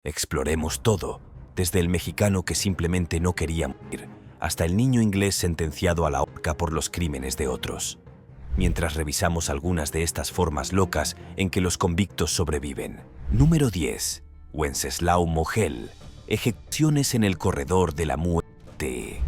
Exploremos todo, desde el mexicano que simplemente no quería morir, hasta el niño inglés sentenciado a la horca por los crímenes de otros. Mientras revisamos algunas de estas formas locas en que los convictos sobreviven. Número 10. Wenceslao Mogel. Ejecuciones en el corredor de la muerte.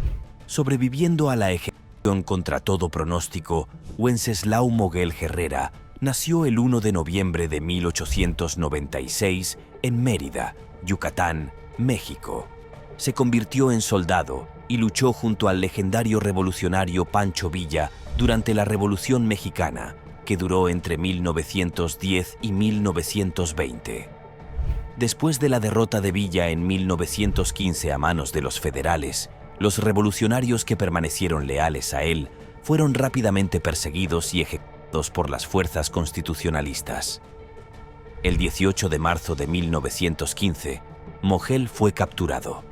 Sobreviviendo a la ejecución contra todo pronóstico, Wenceslao Mogel Herrera nació el 1 de noviembre de 1896 en Mérida, Yucatán, México. Se convirtió en soldado y luchó junto al legendario revolucionario Pancho Villa durante la Revolución Mexicana, que duró entre 1910 y 1920. Después de la derrota de Villa en 1915 a manos de los federales, los revolucionarios que permanecieron leales a él fueron rápidamente perseguidos y ejecutados por las fuerzas constitucionalistas. El 18 de marzo de 1915, Mogel fue capturado.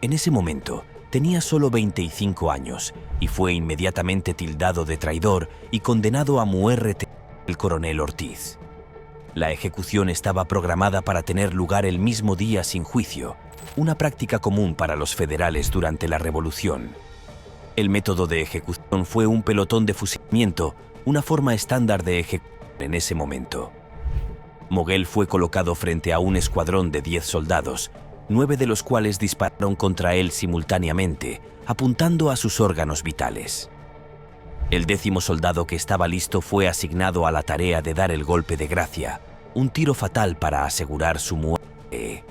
En ese momento, tenía solo 25 años y fue inmediatamente tildado de traidor y condenado a muerte por el coronel Ortiz. La ejecución estaba programada para tener lugar el mismo día sin juicio, una práctica común para los federales durante la Revolución. El método de ejecución fue un pelotón de fusilamiento, una forma estándar de ejecución en ese momento. Mogel fue colocado frente a un escuadrón de 10 soldados, 9 de los cuales dispararon contra él simultáneamente, apuntando a sus órganos vitales. El 10º soldado que estaba listo fue asignado a la tarea de dar el golpe de gracia, un tiro fatal para asegurar su muerte.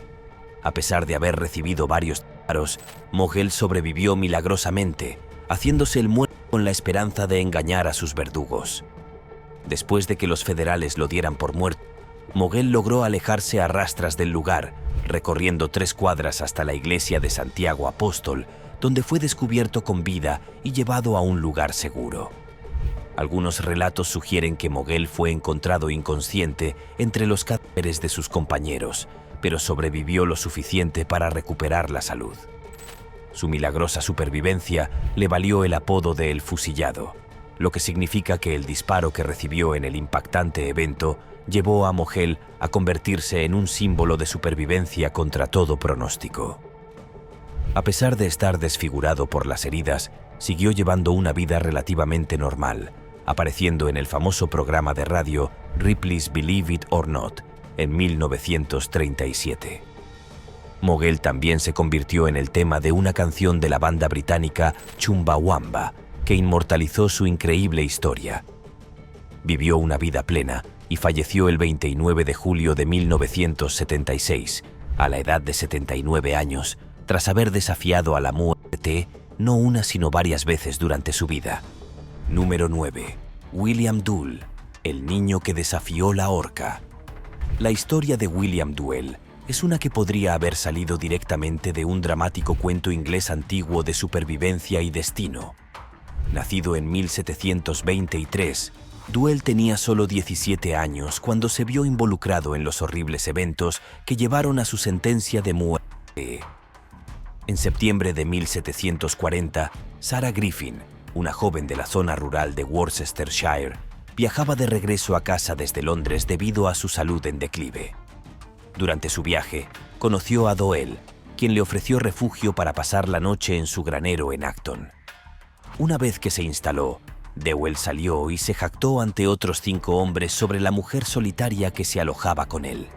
A pesar de haber recibido varios disparos, Mogel sobrevivió milagrosamente, haciéndose el muerto con la esperanza de engañar a sus verdugos. Después de que los federales lo dieran por muerto, Mogel logró alejarse a rastras del lugar, recorriendo 3 cuadras hasta la iglesia de Santiago Apóstol, donde fue descubierto con vida y llevado a un lugar seguro. Algunos relatos sugieren que Mogel fue encontrado inconsciente entre los cadáveres de sus compañeros, pero sobrevivió lo suficiente para recuperar la salud. Su milagrosa supervivencia le valió el apodo de El Fusillado, lo que significa que el disparo que recibió en el impactante evento llevó a Mogel a convertirse en un símbolo de supervivencia contra todo pronóstico. A pesar de estar desfigurado por las heridas, siguió llevando una vida relativamente normal, apareciendo en el famoso programa de radio Ripley's Believe It or Not en 1937. Mogel también se convirtió en el tema de una canción de la banda británica Chumbawamba, que inmortalizó su increíble historia. Vivió una vida plena y falleció el 29 de julio de 1976, a la edad de 79 años, tras haber desafiado a la muerte no una sino varias veces durante su vida. Número 9. William Duell, el niño que desafió la horca. La historia de William Duell es una que podría haber salido directamente de un dramático cuento inglés antiguo de supervivencia y destino. Nacido en 1723, Duell tenía solo 17 años cuando se vio involucrado en los horribles eventos que llevaron a su sentencia de muerte. En septiembre de 1740, Sarah Griffin, una joven de la zona rural de Worcestershire, viajaba de regreso a casa desde Londres debido a su salud en declive. Durante su viaje, conoció a Duell, quien le ofreció refugio para pasar la noche en su granero en Acton. Una vez que se instaló, Duell salió y se jactó ante otros 5 hombres sobre la mujer solitaria que se alojaba con él.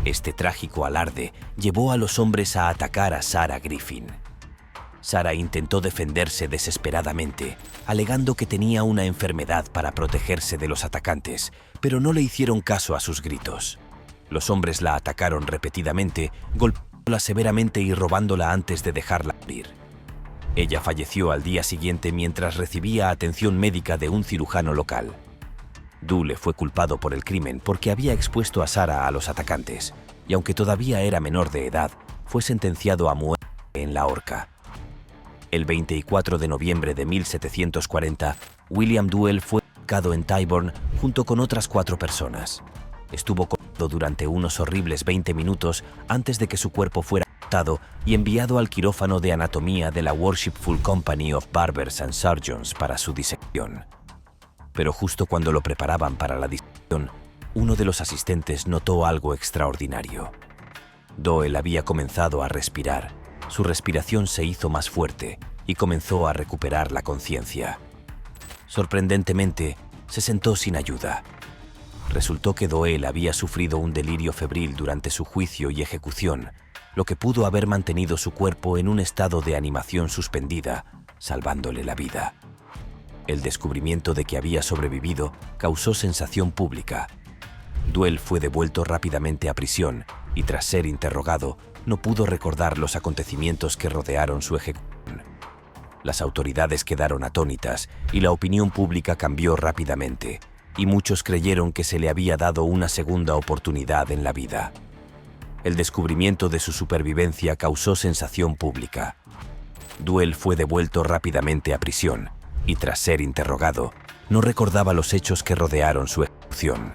Este trágico alarde llevó a los hombres a atacar a Sarah Griffin. Sarah intentó defenderse desesperadamente, alegando que tenía una enfermedad para protegerse de los atacantes, pero no le hicieron caso a sus gritos. Los hombres la atacaron repetidamente, golpeándola severamente y robándola antes de dejarla morir. Ella falleció al día siguiente mientras recibía atención médica de un cirujano local. Duell fue culpado por el crimen porque había expuesto a Sarah a los atacantes, y aunque todavía era menor de edad, fue sentenciado a muerte en la horca. El 24 de noviembre de 1740, William Duell fue ahorcado en Tyburn junto con otras 4 personas. Estuvo colgado durante unos horribles 20 minutos antes de que su cuerpo fuera cortado y enviado al quirófano de anatomía de la Worshipful Company of Barbers and Surgeons para su disección. Pero justo cuando lo preparaban para la disección, uno de los asistentes notó algo extraordinario. Doyle había comenzado a respirar. Su respiración se hizo más fuerte y comenzó a recuperar la conciencia. Sorprendentemente, se sentó sin ayuda. Resultó que Doyle había sufrido un delirio febril durante su juicio y ejecución, lo que pudo haber mantenido su cuerpo en un estado de animación suspendida, salvándole la vida. El descubrimiento de que había sobrevivido causó sensación pública. Doyle fue devuelto rápidamente a prisión y, tras ser interrogado, no pudo recordar los acontecimientos que rodearon su ejecución. Las autoridades quedaron atónitas y la opinión pública cambió rápidamente, y muchos creyeron que se le había dado una segunda oportunidad en la vida. El descubrimiento de su supervivencia causó sensación pública. Doyle fue devuelto rápidamente a prisión y, tras ser interrogado, no recordaba los hechos que rodearon su ejecución.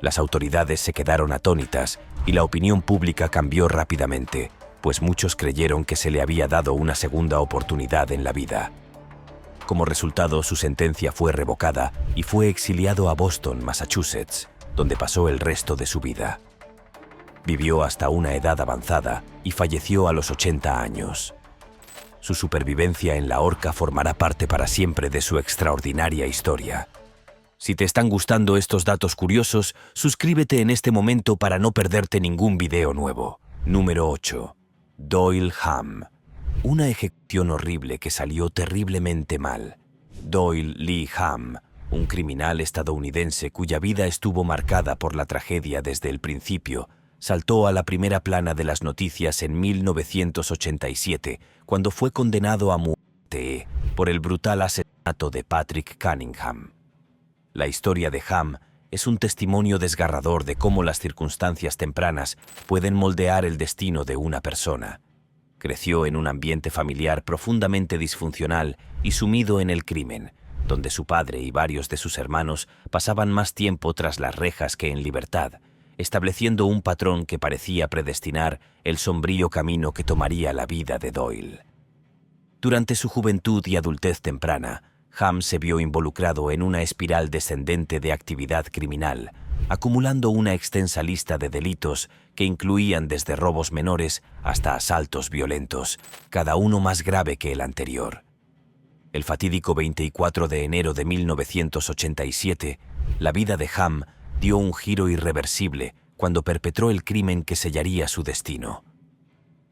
Las autoridades se quedaron atónitas y la opinión pública cambió rápidamente, pues muchos creyeron que se le había dado una segunda oportunidad en la vida. Como resultado, su sentencia fue revocada y fue exiliado a Boston, Massachusetts, donde pasó el resto de su vida. Vivió hasta una edad avanzada y falleció a los 80 años. Su supervivencia en la horca formará parte para siempre de su extraordinaria historia. Si te están gustando estos datos curiosos, suscríbete en este momento para no perderte ningún video nuevo. Número 8. Doyle Hamm. Una ejecución horrible que salió terriblemente mal. Doyle Lee Hamm, un criminal estadounidense cuya vida estuvo marcada por la tragedia desde el principio, saltó a la primera plana de las noticias en 1987, cuando fue condenado a muerte por el brutal asesinato de Patrick Cunningham. La historia de Hamm es un testimonio desgarrador de cómo las circunstancias tempranas pueden moldear el destino de una persona. Creció en un ambiente familiar profundamente disfuncional y sumido en el crimen, donde su padre y varios de sus hermanos pasaban más tiempo tras las rejas que en libertad, estableciendo un patrón que parecía predestinar el sombrío camino que tomaría la vida de Doyle. Durante su juventud y adultez temprana, Hamm se vio involucrado en una espiral descendente de actividad criminal, acumulando una extensa lista de delitos que incluían desde robos menores hasta asaltos violentos, cada uno más grave que el anterior. El fatídico 24 de enero de 1987, la vida de Hamm dio un giro irreversible cuando perpetró el crimen que sellaría su destino.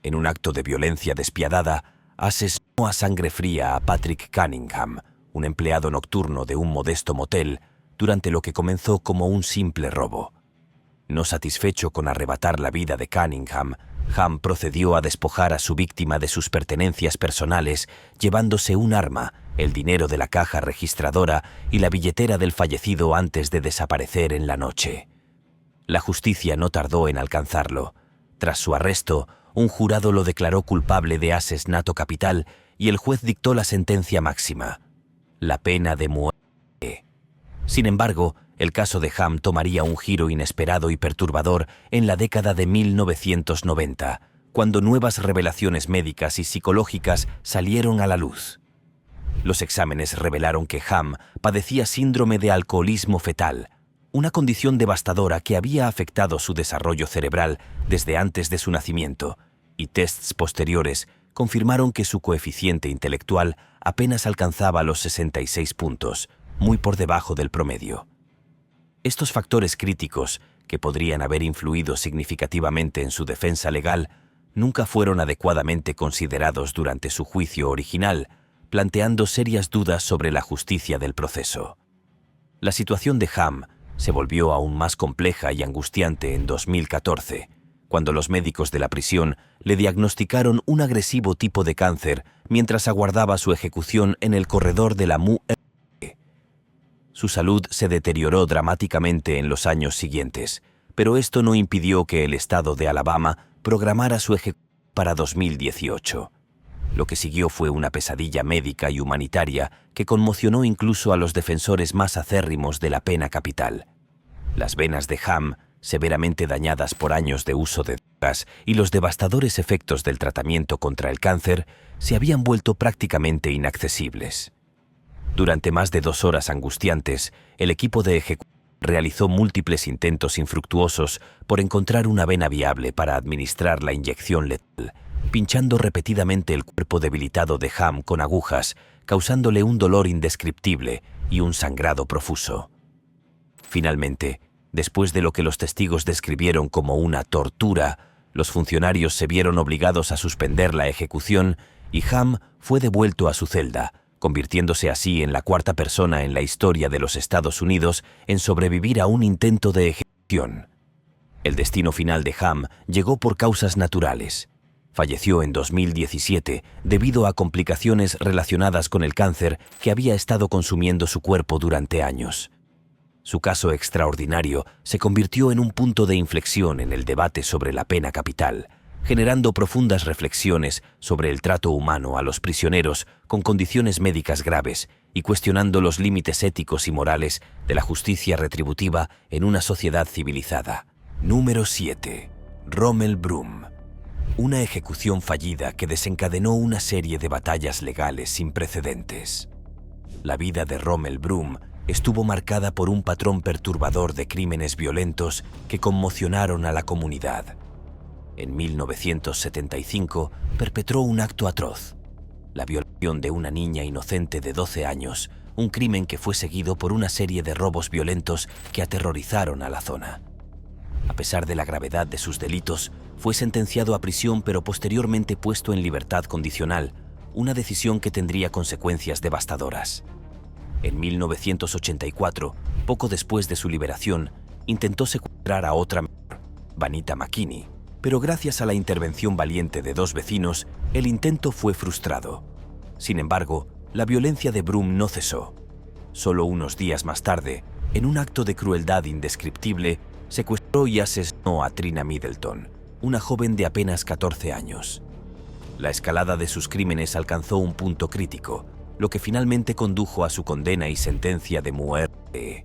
En un acto de violencia despiadada, asesinó a sangre fría a Patrick Cunningham, un empleado nocturno de un modesto motel, durante lo que comenzó como un simple robo. No satisfecho con arrebatar la vida de Cunningham, Hamm procedió a despojar a su víctima de sus pertenencias personales, llevándose un arma, el dinero de la caja registradora y la billetera del fallecido antes de desaparecer en la noche. La justicia no tardó en alcanzarlo. Tras su arresto, un jurado lo declaró culpable de asesinato capital y el juez dictó la sentencia máxima: la pena de muerte. Sin embargo, el caso de Hamm tomaría un giro inesperado y perturbador en la década de 1990, cuando nuevas revelaciones médicas y psicológicas salieron a la luz. Los exámenes revelaron que Hamm padecía síndrome de alcoholismo fetal, una condición devastadora que había afectado su desarrollo cerebral desde antes de su nacimiento, y tests posteriores confirmaron que su coeficiente intelectual apenas alcanzaba los 66 puntos, muy por debajo del promedio. Estos factores críticos, que podrían haber influido significativamente en su defensa legal, nunca fueron adecuadamente considerados durante su juicio original, planteando serias dudas sobre la justicia del proceso. La situación de Hamm se volvió aún más compleja y angustiante en 2014, cuando los médicos de la prisión le diagnosticaron un agresivo tipo de cáncer mientras aguardaba su ejecución en el corredor de la muerte. Su salud se deterioró dramáticamente en los años siguientes, pero esto no impidió que el estado de Alabama programara su ejecución para 2018. Lo que siguió fue una pesadilla médica y humanitaria que conmocionó incluso a los defensores más acérrimos de la pena capital. Las venas de Hamm, severamente dañadas por años de uso de drogas y los devastadores efectos del tratamiento contra el cáncer, se habían vuelto prácticamente inaccesibles. Durante más de 2 horas angustiantes, el equipo de ejecución realizó múltiples intentos infructuosos por encontrar una vena viable para administrar la inyección letal, pinchando repetidamente el cuerpo debilitado de Ham con agujas, causándole un dolor indescriptible y un sangrado profuso. Finalmente, después de lo que los testigos describieron como una tortura, los funcionarios se vieron obligados a suspender la ejecución y Ham fue devuelto a su celda, convirtiéndose así en la cuarta persona en la historia de los Estados Unidos en sobrevivir a un intento de ejecución. El destino final de Ham llegó por causas naturales. Falleció en 2017 debido a complicaciones relacionadas con el cáncer que había estado consumiendo su cuerpo durante años. Su caso extraordinario se convirtió en un punto de inflexión en el debate sobre la pena capital, generando profundas reflexiones sobre el trato humano a los prisioneros con condiciones médicas graves y cuestionando los límites éticos y morales de la justicia retributiva en una sociedad civilizada. Número 7. Rommel Broom. Una ejecución fallida que desencadenó una serie de batallas legales sin precedentes. La vida de Rommel Broom estuvo marcada por un patrón perturbador de crímenes violentos que conmocionaron a la comunidad. En 1975 perpetró un acto atroz, la violación de una niña inocente de 12 años, un crimen que fue seguido por una serie de robos violentos que aterrorizaron a la zona. A pesar de la gravedad de sus delitos, fue sentenciado a prisión pero posteriormente puesto en libertad condicional, una decisión que tendría consecuencias devastadoras. En 1984, poco después de su liberación, intentó secuestrar a otra menor, Vanita McKinney, pero gracias a la intervención valiente de dos vecinos, el intento fue frustrado. Sin embargo, la violencia de Broom no cesó. Solo unos días más tarde, en un acto de crueldad indescriptible, secuestró y asesinó a Trina Middleton, una joven de apenas 14 años. La escalada de sus crímenes alcanzó un punto crítico, lo que finalmente condujo a su condena y sentencia de muerte.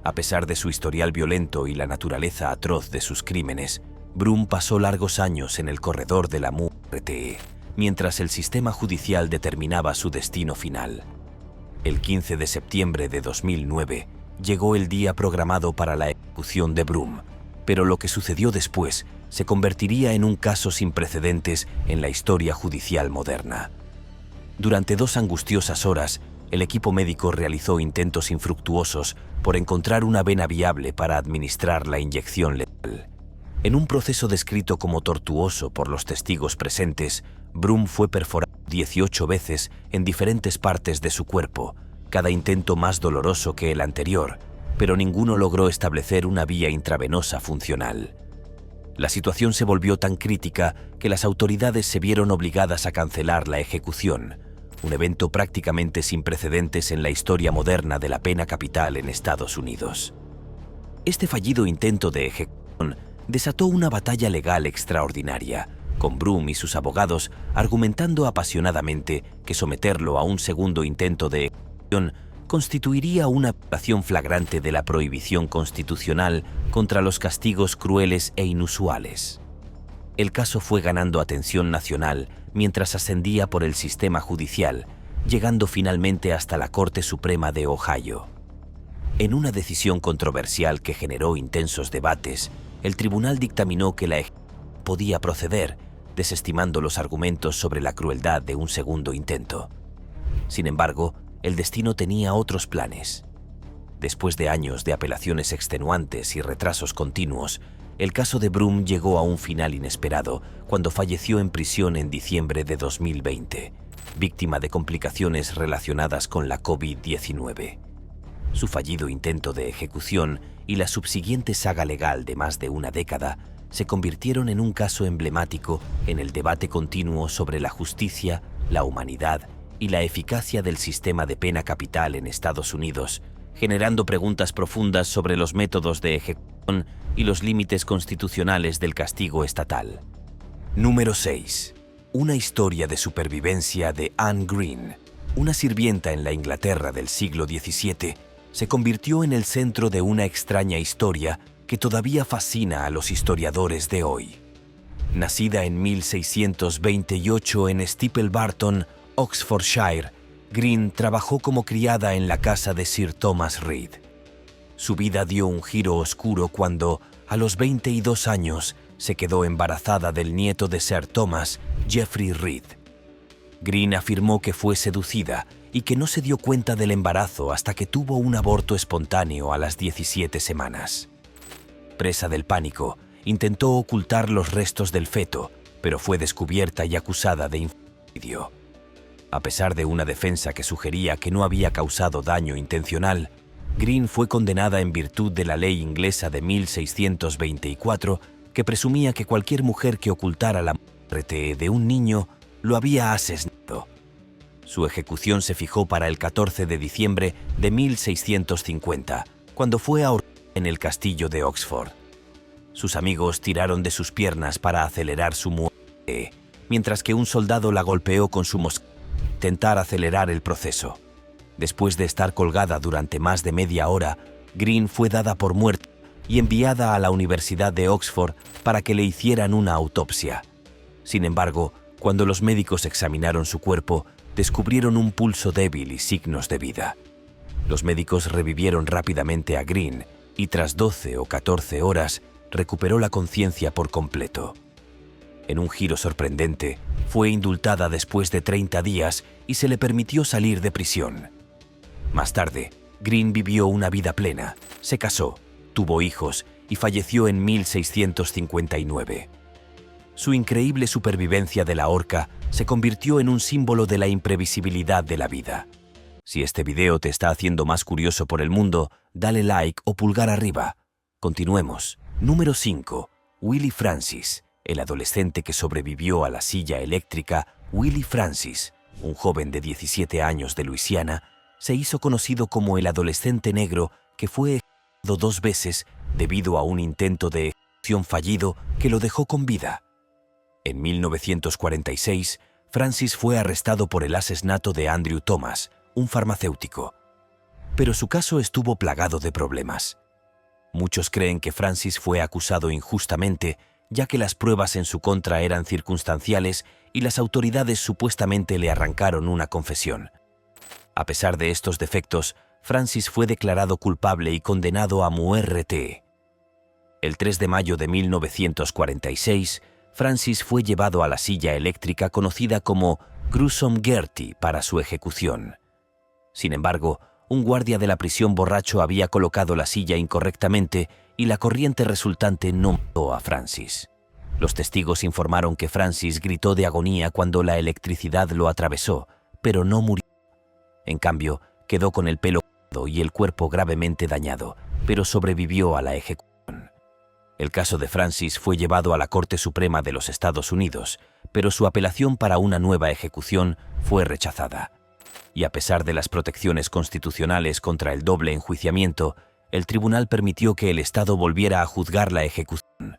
A pesar de su historial violento y la naturaleza atroz de sus crímenes, Broom pasó largos años en el corredor de la muerte, mientras el sistema judicial determinaba su destino final. El 15 de septiembre de 2009 llegó el día programado para la ejecución de Broom, pero lo que sucedió después se convertiría en un caso sin precedentes en la historia judicial moderna. Durante 2 angustiosas horas, el equipo médico realizó intentos infructuosos por encontrar una vena viable para administrar la inyección letal. En un proceso descrito como tortuoso por los testigos presentes, Broom fue perforado 18 veces en diferentes partes de su cuerpo, cada intento más doloroso que el anterior, pero ninguno logró establecer una vía intravenosa funcional. La situación se volvió tan crítica que las autoridades se vieron obligadas a cancelar la ejecución, un evento prácticamente sin precedentes en la historia moderna de la pena capital en Estados Unidos. Este fallido intento de ejecución desató una batalla legal extraordinaria, con Broom y sus abogados argumentando apasionadamente que someterlo a un segundo intento de ejecución constituiría una violación flagrante de la prohibición constitucional contra los castigos crueles e inusuales. El caso fue ganando atención nacional mientras ascendía por el sistema judicial, llegando finalmente hasta la Corte Suprema de Ohio. En una decisión controversial que generó intensos debates, el tribunal dictaminó que la ejecución podía proceder, desestimando los argumentos sobre la crueldad de un segundo intento. Sin embargo, el destino tenía otros planes. Después de años de apelaciones extenuantes y retrasos continuos, el caso de Broom llegó a un final inesperado cuando falleció en prisión en diciembre de 2020, víctima de complicaciones relacionadas con la COVID-19. Su fallido intento de ejecución y la subsiguiente saga legal de más de una década se convirtieron en un caso emblemático en el debate continuo sobre la justicia, la humanidad y la eficacia del sistema de pena capital en Estados Unidos, generando preguntas profundas sobre los métodos de ejecución y los límites constitucionales del castigo estatal. Número 6. Una historia de supervivencia de Anne Green, una sirvienta en la Inglaterra del siglo XVII, se convirtió en el centro de una extraña historia que todavía fascina a los historiadores de hoy. Nacida en 1628 en Steeple Barton, Oxfordshire, Green trabajó como criada en la casa de Sir Thomas Reed. Su vida dio un giro oscuro cuando, a los 22 años, se quedó embarazada del nieto de Sir Thomas, Geoffrey Reed. Green afirmó que fue seducida y que no se dio cuenta del embarazo hasta que tuvo un aborto espontáneo a las 17 semanas. Presa del pánico, intentó ocultar los restos del feto, pero fue descubierta y acusada de infanicidio. A pesar de una defensa que sugería que no había causado daño intencional, Green fue condenada en virtud de la ley inglesa de 1624, que presumía que cualquier mujer que ocultara la muerte de un niño lo había asesinado. Su ejecución se fijó para el 14 de diciembre de 1650, cuando fue ahorcada en el castillo de Oxford. Sus amigos tiraron de sus piernas para acelerar su muerte, mientras que un soldado la golpeó con su mosquete para intentar acelerar el proceso. Después de estar colgada durante más de media hora, Green fue dada por muerta y enviada a la Universidad de Oxford para que le hicieran una autopsia. Sin embargo, cuando los médicos examinaron su cuerpo, descubrieron un pulso débil y signos de vida. Los médicos revivieron rápidamente a Green y tras 12 o 14 horas recuperó la conciencia por completo. En un giro sorprendente, fue indultada después de 30 días y se le permitió salir de prisión. Más tarde, Green vivió una vida plena, se casó, tuvo hijos y falleció en 1659. Su increíble supervivencia de la horca se convirtió en un símbolo de la imprevisibilidad de la vida. Si este video te está haciendo más curioso por el mundo, dale like o pulgar arriba. Continuemos. Número 5. Willie Francis, el adolescente que sobrevivió a la silla eléctrica. Willie Francis, un joven de 17 años de Luisiana, se hizo conocido como el adolescente negro que fue ejecutado 2 veces debido a un intento de ejecución fallido que lo dejó con vida. En 1946, Francis fue arrestado por el asesinato de Andrew Thomas, un farmacéutico. Pero su caso estuvo plagado de problemas. Muchos creen que Francis fue acusado injustamente, ya que las pruebas en su contra eran circunstanciales y las autoridades supuestamente le arrancaron una confesión. A pesar de estos defectos, Francis fue declarado culpable y condenado a muerte. El 3 de mayo de 1946, Francis fue llevado a la silla eléctrica conocida como Gruesome Gertie para su ejecución. Sin embargo, un guardia de la prisión borracho había colocado la silla incorrectamente y la corriente resultante no mató a Francis. Los testigos informaron que Francis gritó de agonía cuando la electricidad lo atravesó, pero no murió. En cambio, quedó con el pelo cortado y el cuerpo gravemente dañado, pero sobrevivió a la ejecución. El caso de Francis fue llevado a la Corte Suprema de los Estados Unidos, pero su apelación para una nueva ejecución fue rechazada. Y a pesar de las protecciones constitucionales contra el doble enjuiciamiento, el tribunal permitió que el Estado volviera a juzgar la ejecución.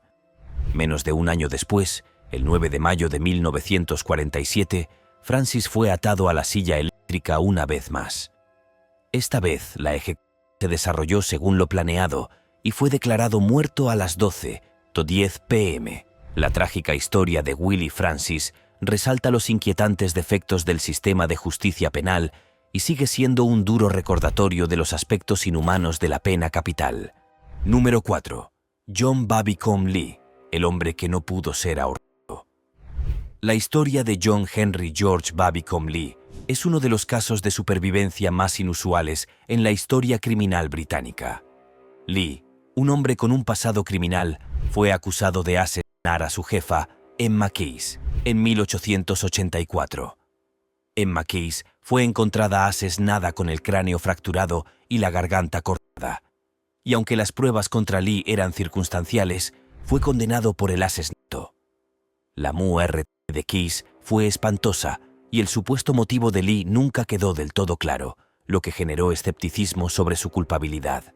Menos de un año después, el 9 de mayo de 1947, Francis fue atado a la silla eléctrica una vez más. Esta vez, la ejecución se desarrolló según lo planeado y fue declarado muerto a las 12:10 p.m. La trágica historia de Willie Francis resalta los inquietantes defectos del sistema de justicia penal y sigue siendo un duro recordatorio de los aspectos inhumanos de la pena capital. Número 4. John Babicombe Lee, el hombre que no pudo ser ahorcado. La historia de John Henry George Babicombe Lee es uno de los casos de supervivencia más inusuales en la historia criminal británica. Lee, un hombre con un pasado criminal, fue acusado de asesinar a su jefa, Emma Case, en 1884. Emma Case fue encontrada asesinada con el cráneo fracturado y la garganta cortada. Y aunque las pruebas contra Lee eran circunstanciales, fue condenado por el asesinato. La muerte de Case fue espantosa y el supuesto motivo de Lee nunca quedó del todo claro, lo que generó escepticismo sobre su culpabilidad.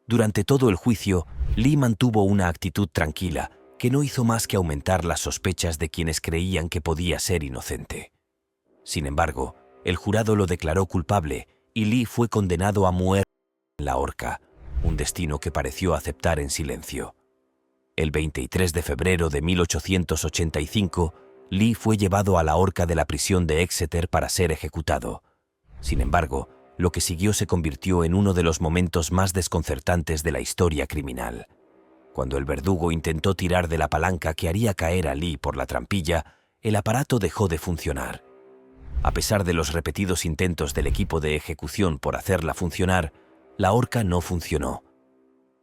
Durante todo el juicio, Lee mantuvo una actitud tranquila que no hizo más que aumentar las sospechas de quienes creían que podía ser inocente. Sin embargo, el jurado lo declaró culpable y Lee fue condenado a muerte en la horca, un destino que pareció aceptar en silencio. El 23 de febrero de 1885, Lee fue llevado a la horca de la prisión de Exeter para ser ejecutado. Sin embargo, lo que siguió se convirtió en uno de los momentos más desconcertantes de la historia criminal. Cuando el verdugo intentó tirar de la palanca que haría caer a Lee por la trampilla, el aparato dejó de funcionar. A pesar de los repetidos intentos del equipo de ejecución por hacerla funcionar, la horca no funcionó.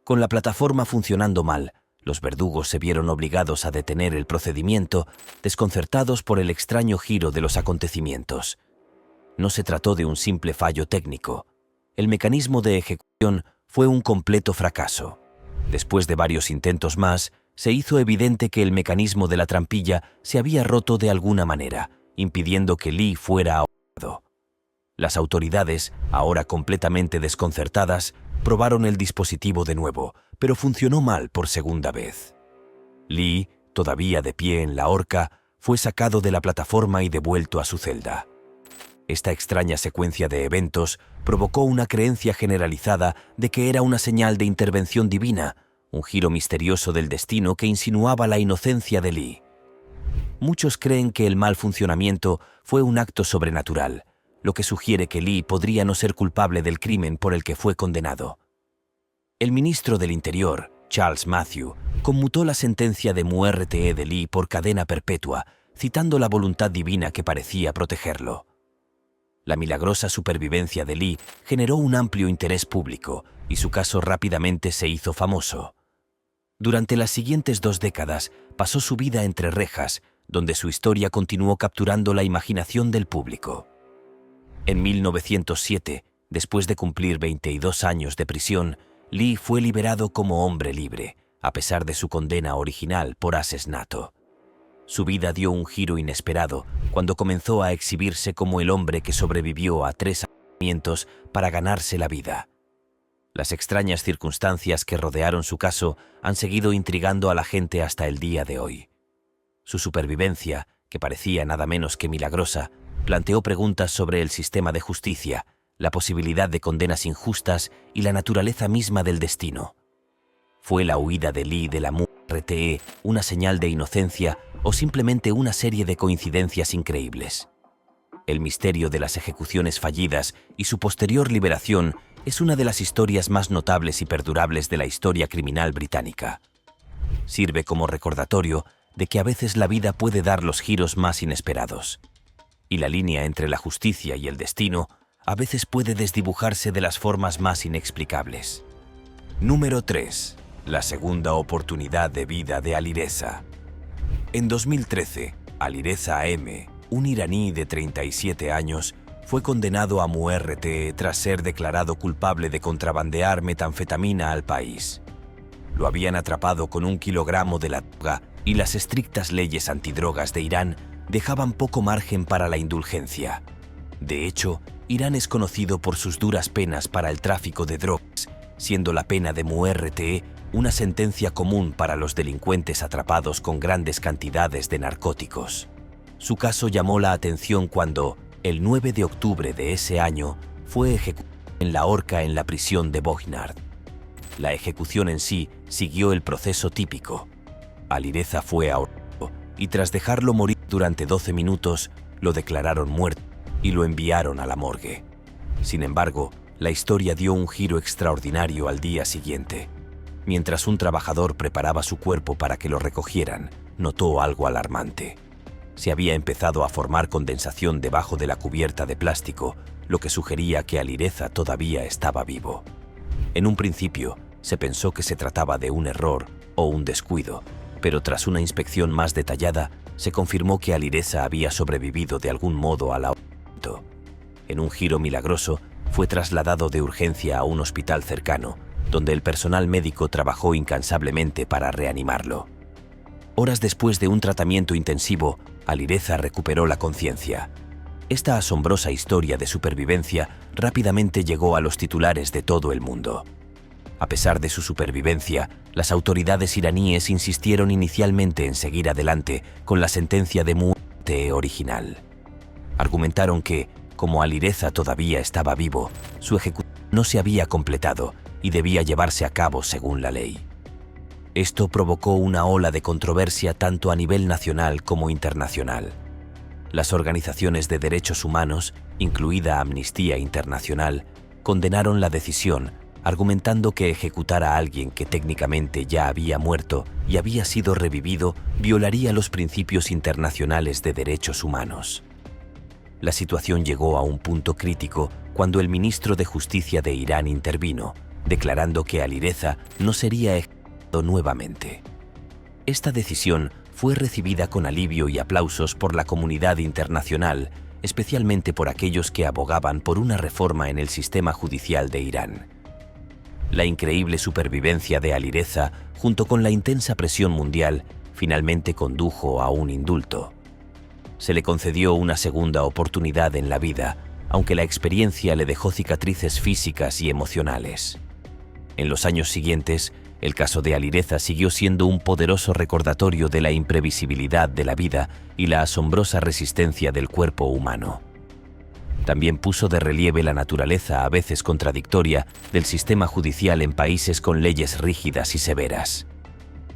Con la plataforma funcionando mal, los verdugos se vieron obligados a detener el procedimiento, desconcertados por el extraño giro de los acontecimientos. No se trató de un simple fallo técnico. El mecanismo de ejecución fue un completo fracaso. Después de varios intentos más, se hizo evidente que el mecanismo de la trampilla se había roto de alguna manera, impidiendo que Lee fuera ahorcado. Las autoridades, ahora completamente desconcertadas, probaron el dispositivo de nuevo, pero funcionó mal por segunda vez. Lee, todavía de pie en la horca, fue sacado de la plataforma y devuelto a su celda. Esta extraña secuencia de eventos provocó una creencia generalizada de que era una señal de intervención divina, un giro misterioso del destino que insinuaba la inocencia de Lee. Muchos creen que el mal funcionamiento fue un acto sobrenatural, lo que sugiere que Lee podría no ser culpable del crimen por el que fue condenado. El ministro del Interior, Charles Matthew, conmutó la sentencia de muerte de Lee por cadena perpetua, citando la voluntad divina que parecía protegerlo. La milagrosa supervivencia de Lee generó un amplio interés público y su caso rápidamente se hizo famoso. Durante las siguientes 2 décadas pasó su vida entre rejas, donde su historia continuó capturando la imaginación del público. En 1907, después de cumplir 22 años de prisión, Lee fue liberado como hombre libre, a pesar de su condena original por asesinato. Su vida dio un giro inesperado cuando comenzó a exhibirse como el hombre que sobrevivió a 3 asesinatos para ganarse la vida. Las extrañas circunstancias que rodearon su caso han seguido intrigando a la gente hasta el día de hoy. Su supervivencia, que parecía nada menos que milagrosa, planteó preguntas sobre el sistema de justicia, la posibilidad de condenas injustas y la naturaleza misma del destino. ¿Fue la huida de Lee de la muerte una señal de inocencia o simplemente una serie de coincidencias increíbles? El misterio de las ejecuciones fallidas y su posterior liberación es una de las historias más notables y perdurables de la historia criminal británica. Sirve como recordatorio de que a veces la vida puede dar los giros más inesperados, y la línea entre la justicia y el destino a veces puede desdibujarse de las formas más inexplicables. Número 3. La segunda oportunidad de vida de Alireza. En 2013, Alireza M., un iraní de 37 años, fue condenado a muerte tras ser declarado culpable de contrabandear metanfetamina al país. Lo habían atrapado con 1 kilogramo de la droga y las estrictas leyes antidrogas de Irán dejaban poco margen para la indulgencia. De hecho, Irán es conocido por sus duras penas para el tráfico de drogas, siendo la pena de muerte una sentencia común para los delincuentes atrapados con grandes cantidades de narcóticos. Su caso llamó la atención cuando, el 9 de octubre de ese año, fue ejecutado en la horca en la prisión de Bognard. La ejecución en sí siguió el proceso típico. Alireza fue ahorcado y tras dejarlo morir durante 12 minutos, lo declararon muerto y lo enviaron a la morgue. Sin embargo, la historia dio un giro extraordinario al día siguiente. Mientras un trabajador preparaba su cuerpo para que lo recogieran, notó algo alarmante. Se había empezado a formar condensación debajo de la cubierta de plástico, lo que sugería que Alireza todavía estaba vivo. En un principio, se pensó que se trataba de un error o un descuido, pero tras una inspección más detallada, se confirmó que Alireza había sobrevivido de algún modo al ahorcamiento. En un giro milagroso, fue trasladado de urgencia a un hospital cercano, donde el personal médico trabajó incansablemente para reanimarlo. Horas después de un tratamiento intensivo, Alireza recuperó la conciencia. Esta asombrosa historia de supervivencia rápidamente llegó a los titulares de todo el mundo. A pesar de su supervivencia, las autoridades iraníes insistieron inicialmente en seguir adelante con la sentencia de muerte original. Argumentaron que, como Alireza todavía estaba vivo, su ejecución no se había completado y debía llevarse a cabo según la ley. Esto provocó una ola de controversia tanto a nivel nacional como internacional. las organizaciones de derechos humanos, incluida Amnistía Internacional, condenaron la decisión, argumentando que ejecutar a alguien que técnicamente ya había muerto y había sido revivido violaría los principios internacionales de derechos humanos. La situación llegó a un punto crítico cuando el ministro de Justicia de Irán intervino, declarando que Alireza no sería ejecutado nuevamente. Esta decisión fue recibida con alivio y aplausos por la comunidad internacional, especialmente por aquellos que abogaban por una reforma en el sistema judicial de Irán. La increíble supervivencia de Alireza, junto con la intensa presión mundial, finalmente condujo a un indulto. Se le concedió una segunda oportunidad en la vida, aunque la experiencia le dejó cicatrices físicas y emocionales. En los años siguientes, el caso de Alireza siguió siendo un poderoso recordatorio de la imprevisibilidad de la vida y la asombrosa resistencia del cuerpo humano. También puso de relieve la naturaleza a veces contradictoria del sistema judicial en países con leyes rígidas y severas.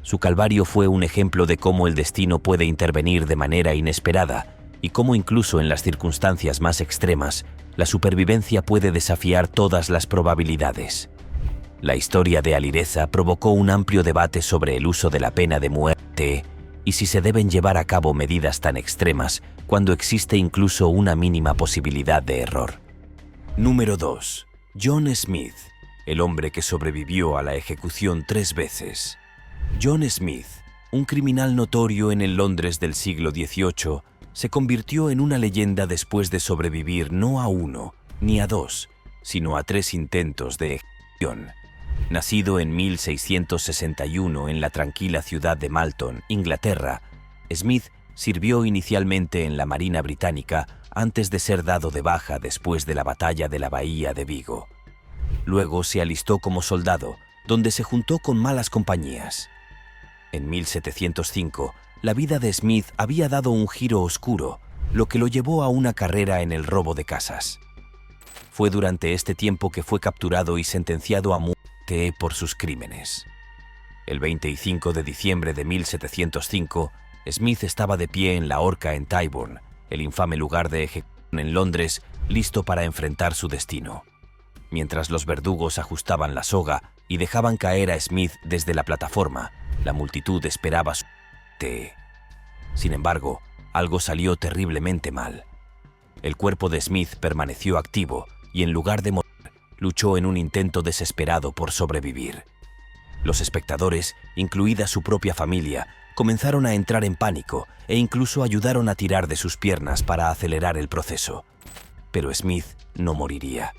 Su calvario fue un ejemplo de cómo el destino puede intervenir de manera inesperada y cómo incluso en las circunstancias más extremas, la supervivencia puede desafiar todas las probabilidades. La historia de Alireza provocó un amplio debate sobre el uso de la pena de muerte y si se deben llevar a cabo medidas tan extremas cuando existe incluso una mínima posibilidad de error. Número 2. John Smith, el hombre que sobrevivió a la ejecución 3 veces. John Smith, un criminal notorio en el Londres del siglo XVIII, se convirtió en una leyenda después de sobrevivir no a 1 ni a 2, sino a 3 intentos de ejecución. Nacido en 1661 en la tranquila ciudad de Malton, Inglaterra, Smith sirvió inicialmente en la Marina Británica antes de ser dado de baja después de la batalla de la Bahía de Vigo. Luego se alistó como soldado, donde se juntó con malas compañías. En 1705, la vida de Smith había dado un giro oscuro, lo que lo llevó a una carrera en el robo de casas. Fue durante este tiempo que fue capturado y sentenciado a muerte por sus crímenes. El 25 de diciembre de 1705, Smith estaba de pie en la horca en Tyburn, el infame lugar de ejecución en Londres, listo para enfrentar su destino. Mientras los verdugos ajustaban la soga y dejaban caer a Smith desde la plataforma, la multitud esperaba su muerte. Sin embargo, algo salió terriblemente mal. El cuerpo de Smith permaneció activo y en lugar de morir, luchó en un intento desesperado por sobrevivir. Los espectadores, incluida su propia familia, comenzaron a entrar en pánico e incluso ayudaron a tirar de sus piernas para acelerar el proceso. Pero Smith no moriría.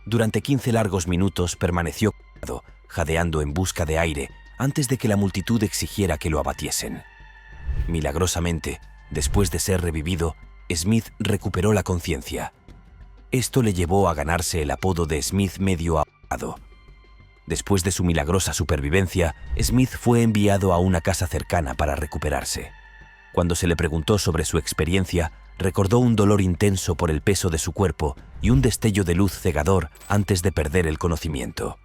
Durante 15 largos minutos permaneció colgado, jadeando en busca de aire antes de que la multitud exigiera que lo abatiesen. Milagrosamente, después de ser revivido, Smith recuperó la conciencia. Esto le llevó a ganarse el apodo de Smith medio ahogado. Después de su milagrosa supervivencia, Smith fue enviado a una casa cercana para recuperarse. Cuando se le preguntó sobre su experiencia, recordó un dolor intenso por el peso de su cuerpo y un destello de luz cegador antes de perder el conocimiento.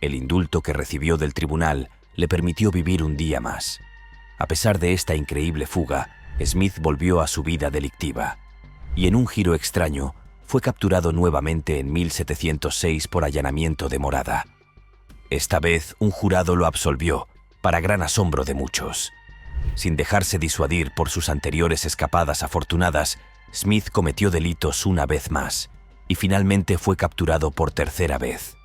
El indulto que recibió del tribunal le permitió vivir un día más. A pesar de esta increíble fuga, Smith volvió a su vida delictiva. Y en un giro extraño, fue capturado nuevamente en 1706 por allanamiento de morada. Esta vez un jurado lo absolvió, para gran asombro de muchos. Sin dejarse disuadir por sus anteriores escapadas afortunadas, Smith cometió delitos una vez más, y finalmente fue capturado por tercera vez.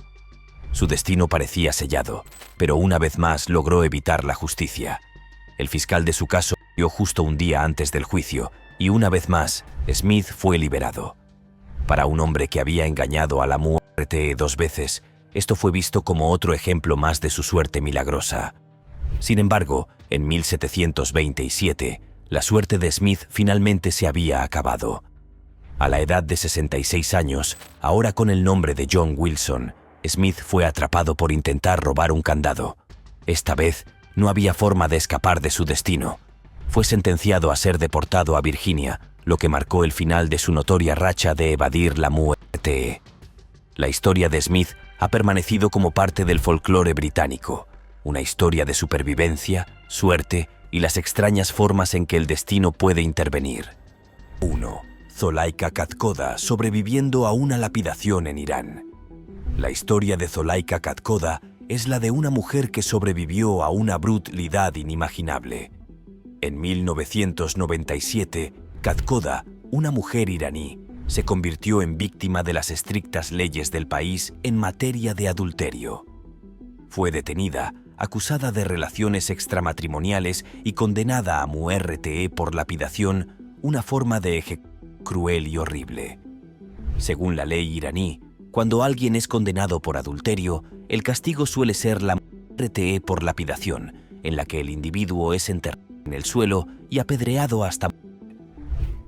Su destino parecía sellado, pero una vez más logró evitar la justicia. El fiscal de su caso murió justo un día antes del juicio, y una vez más, Smith fue liberado. Para un hombre que había engañado a la muerte 2 veces, esto fue visto como otro ejemplo más de su suerte milagrosa. Sin embargo, en 1727, la suerte de Smith finalmente se había acabado. A la edad de 66 años, ahora con el nombre de John Wilson, Smith fue atrapado por intentar robar un candado. Esta vez, no había forma de escapar de su destino. Fue sentenciado a ser deportado a Virginia, lo que marcó el final de su notoria racha de evadir la muerte. La historia de Smith ha permanecido como parte del folclore británico, una historia de supervivencia, suerte y las extrañas formas en que el destino puede intervenir. 1. Zulaika Katkoda sobreviviendo a una lapidación en Irán. La historia de Zulaika Katkoda es la de una mujer que sobrevivió a una brutalidad inimaginable. En 1997, Katkoda, una mujer iraní, se convirtió en víctima de las estrictas leyes del país en materia de adulterio. Fue detenida, acusada de relaciones extramatrimoniales y condenada a muerte por lapidación, una forma de ejecución cruel y horrible. Según la ley iraní, cuando alguien es condenado por adulterio, el castigo suele ser la muerte por lapidación, en la que el individuo es enterrado en el suelo y apedreado hasta morir.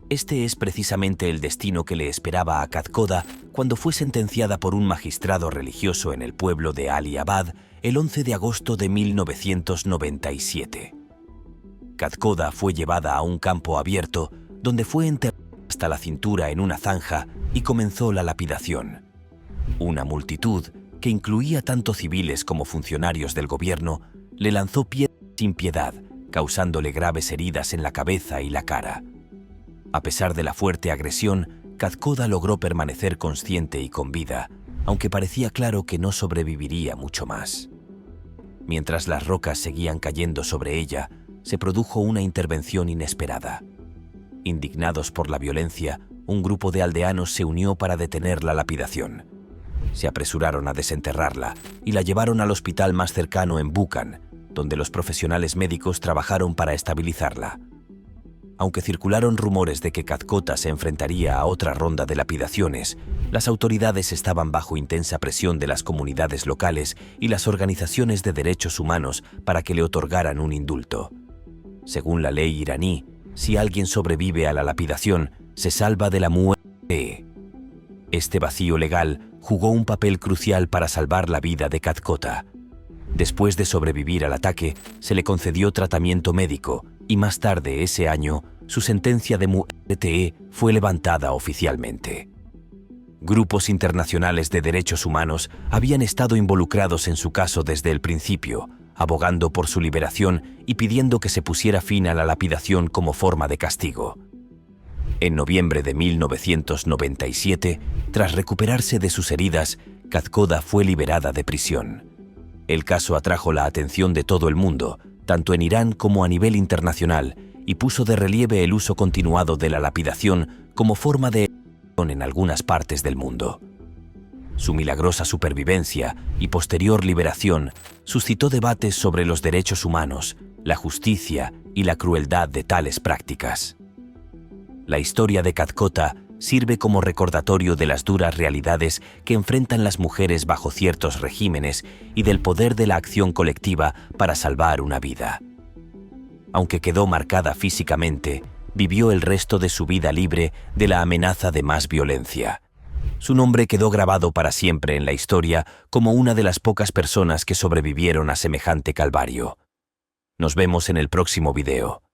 Este es precisamente el destino que le esperaba a Katkoda cuando fue sentenciada por un magistrado religioso en el pueblo de Ali Abad el 11 de agosto de 1997. Katkoda fue llevada a un campo abierto donde fue enterrada hasta la cintura en una zanja y comenzó la lapidación. Una multitud, que incluía tanto civiles como funcionarios del gobierno, le lanzó piedras sin piedad, causándole graves heridas en la cabeza y la cara. A pesar de la fuerte agresión, Katkoda logró permanecer consciente y con vida, aunque parecía claro que no sobreviviría mucho más. Mientras las rocas seguían cayendo sobre ella, se produjo una intervención inesperada. Indignados por la violencia, un grupo de aldeanos se unió para detener la lapidación. Se apresuraron a desenterrarla y la llevaron al hospital más cercano en Buchan, donde los profesionales médicos trabajaron para estabilizarla. Aunque circularon rumores de que Katkoda se enfrentaría a otra ronda de lapidaciones, las autoridades estaban bajo intensa presión de las comunidades locales y las organizaciones de derechos humanos para que le otorgaran un indulto. Según la ley iraní, si alguien sobrevive a la lapidación, se salva de la muerte. Este vacío legal jugó un papel crucial para salvar la vida de Katkoda. Después de sobrevivir al ataque, se le concedió tratamiento médico y más tarde ese año, su sentencia de muerte fue levantada oficialmente. Grupos internacionales de derechos humanos habían estado involucrados en su caso desde el principio, abogando por su liberación y pidiendo que se pusiera fin a la lapidación como forma de castigo. En noviembre de 1997, tras recuperarse de sus heridas, Katkoda fue liberada de prisión. El caso atrajo la atención de todo el mundo, tanto en Irán como a nivel internacional, y puso de relieve el uso continuado de la lapidación como forma de ejecución en algunas partes del mundo. Su milagrosa supervivencia y posterior liberación suscitó debates sobre los derechos humanos, la justicia y la crueldad de tales prácticas. La historia de Katkoda sirve como recordatorio de las duras realidades que enfrentan las mujeres bajo ciertos regímenes y del poder de la acción colectiva para salvar una vida. Aunque quedó marcada físicamente, vivió el resto de su vida libre de la amenaza de más violencia. Su nombre quedó grabado para siempre en la historia como una de las pocas personas que sobrevivieron a semejante calvario. Nos vemos en el próximo video.